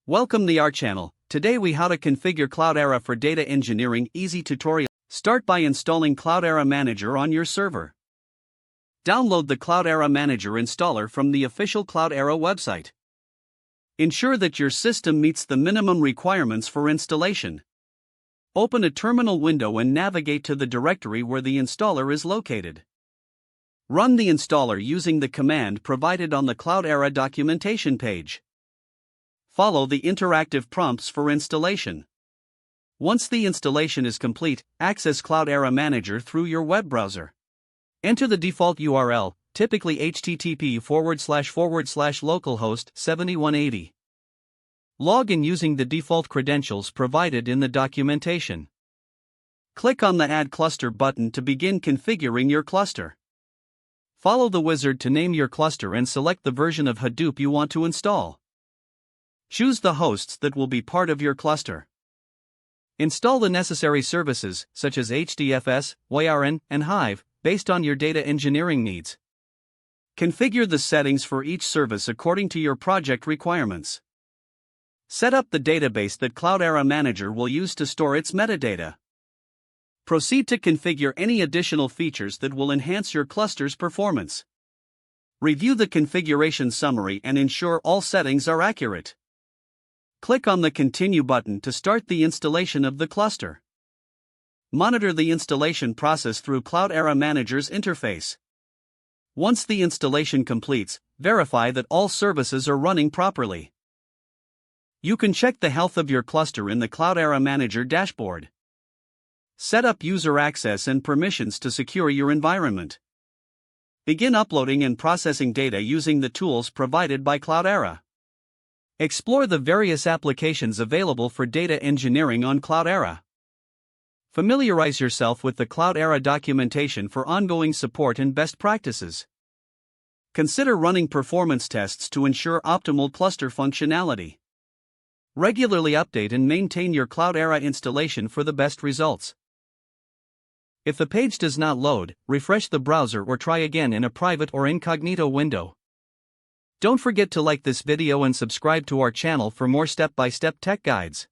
Welcome to our channel. Today we how to configure Cloudera for data engineering easy tutorial. Start by installing Cloudera Manager on your server. Download the Cloudera Manager installer from the official Cloudera website. Ensure that your system meets the minimum requirements for installation. Open a terminal window and navigate to the directory where the installer is located. Run the installer using the command provided on the Cloudera documentation page. Follow the interactive prompts for installation. Once the installation is complete, access Cloudera Manager through your web browser. Enter the default URL, typically http://localhost 7180. Log in using the default credentials provided in the documentation. Click on the Add Cluster button to begin configuring your cluster. Follow the wizard to name your cluster and select the version of Hadoop you want to install. Choose the hosts that will be part of your cluster. Install the necessary services, such as HDFS, YRN, and Hive, based on your data engineering needs. Configure the settings for each service according to your project requirements. Set up the database that Cloudera Manager will use to store its metadata. Proceed to configure any additional features that will enhance your cluster's performance. Review the configuration summary and ensure all settings are accurate. Click on the Continue button to start the installation of the cluster. Monitor the installation process through Cloudera Manager's interface. Once the installation completes, verify that all services are running properly. You can check the health of your cluster in the Cloudera Manager dashboard. Set up user access and permissions to secure your environment. Begin uploading and processing data using the tools provided by Cloudera. Explore the various applications available for data engineering on Cloudera. Familiarize yourself with the Cloudera documentation for ongoing support and best practices. Consider running performance tests to ensure optimal cluster functionality. Regularly update and maintain your Cloudera installation for the best results. If the page does not load, refresh the browser or try again in a private or incognito window. Don't forget to like this video and subscribe to our channel for more step-by-step tech guides.